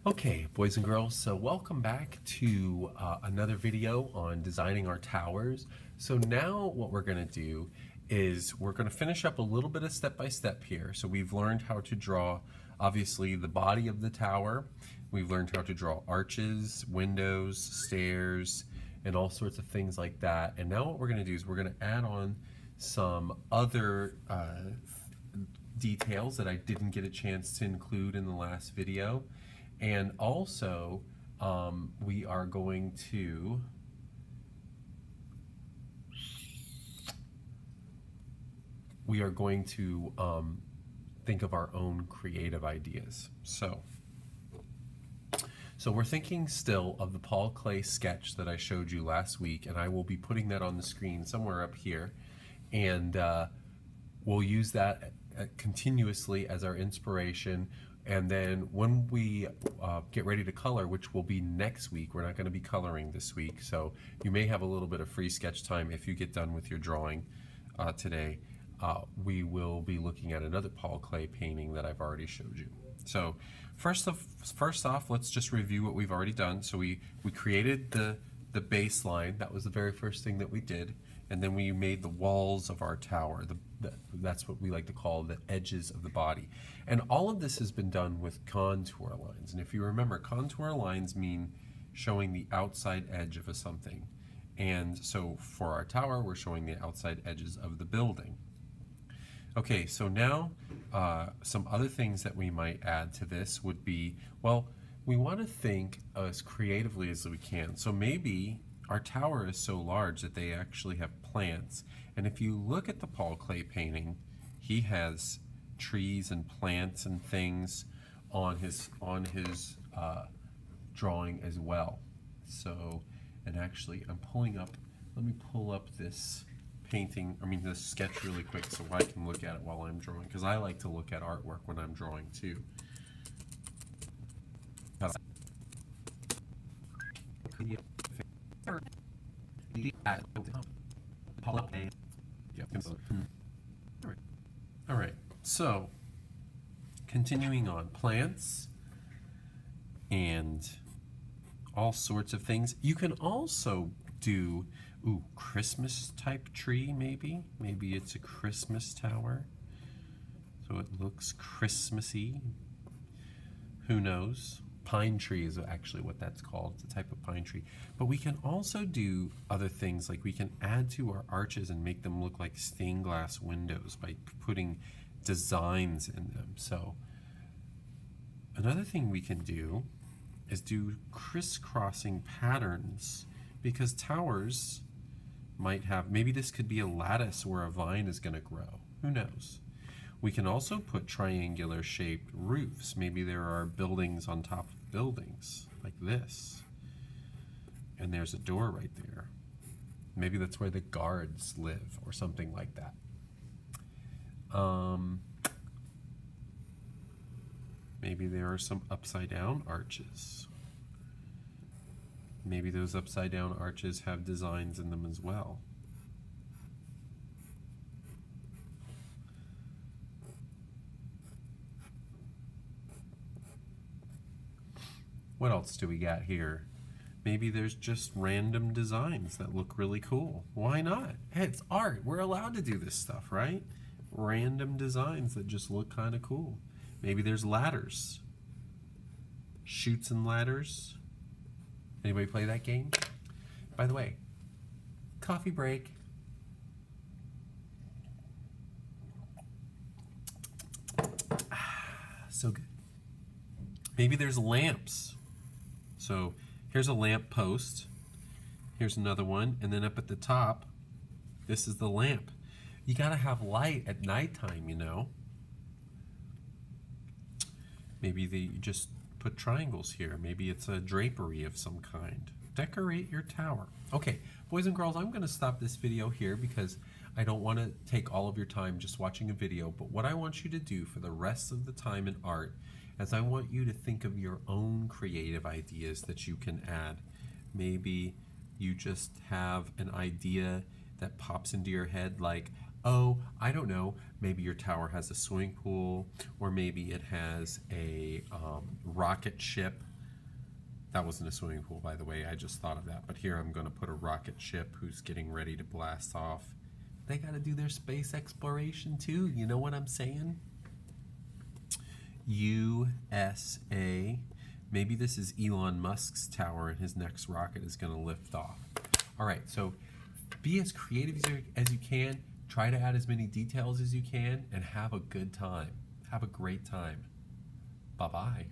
Okay, boys and girls, so welcome back to another video on designing our towers. So now what we're going to do is we're going to finish up a little bit of step-by-step here. So we've learned how to draw, obviously, the body of the tower. We've learned how to draw arches, windows, stairs, and all sorts of things like that. And now what we're going to do is we're going to add on some other details that I didn't get a chance to include in the last video. And also, we are going to think of our own creative ideas. So we're thinking still of the Paul Klee sketch that I showed you last week, and I will be putting that on the screen somewhere up here, and we'll use that continuously as our inspiration. And then when we get ready to color, which will be next week, we're not going to be coloring this week, so you may have a little bit of free sketch time if you get done with your drawing today. We will be looking at another Paul Klee painting that I've already showed you. So first off, let's just review what we've already done. So we created the baseline. That was the very first thing that we did. And then we made the walls of our tower. That's what we like to call the edges of the body. And all of this has been done with contour lines. And if you remember, contour lines mean showing the outside edge of something. And so for our tower, we're showing the outside edges of the building. Okay, so now some other things that we might add to this would be, well, we want to think as creatively as we can. So maybe our tower is so large that they actually have plants. And if you look at the Paul Klee painting, he has trees and plants and things on his drawing as well. So, and actually I'm pulling up, let me pull up this this sketch really quick so I can look at it while I'm drawing, because I like to look at artwork when I'm drawing too. All right, so continuing on, plants and all sorts of things. You can also do Christmas type tree, maybe it's a Christmas tower, so it looks Christmassy. Who knows? Pine tree is actually what that's called. It's a type of pine tree. But we can also do other things, like we can add to our arches and make them look like stained glass windows by putting designs in them. So another thing we can do is do crisscrossing patterns, because towers might have, maybe this could be a lattice where a vine is going to grow. Who knows? We can also put triangular shaped roofs. Maybe there are buildings on top of buildings like this, and there's a door right there. Maybe that's where the guards live or something like that. Maybe there are some upside down arches. Maybe those upside down arches have designs in them as well. What else do we got here? Maybe there's just random designs that look really cool. Why not? Hey, it's art. We're allowed to do this stuff, right? Random designs that just look kind of cool. Maybe there's ladders. Chutes and ladders. Anybody play that game? By the way, coffee break. So good. Maybe there's lamps. So here's a lamp post. Here's another one. And then up at the top, this is the lamp. You gotta have light at nighttime, you know. Maybe they just put triangles here. Maybe it's a drapery of some kind. Decorate your tower. Okay, boys and girls, I'm going to stop this video here because I don't want to take all of your time just watching a video. But what I want you to do for the rest of the time in art is I want you to think of your own creative ideas that you can add. Maybe you just have an idea that pops into your head, like, oh, I don't know, maybe your tower has a swimming pool, or maybe it has a rocket ship That wasn't a swimming pool, by the way. I just thought of that. But here I'm going to put a rocket ship who's getting ready to blast off. They got to do their space exploration too. You know what I'm saying? USA. Maybe this is Elon Musk's tower and his next rocket is going to lift off. All right, so be as creative as you can. Try to add as many details as you can and have a good time. Have a great time. Bye-bye.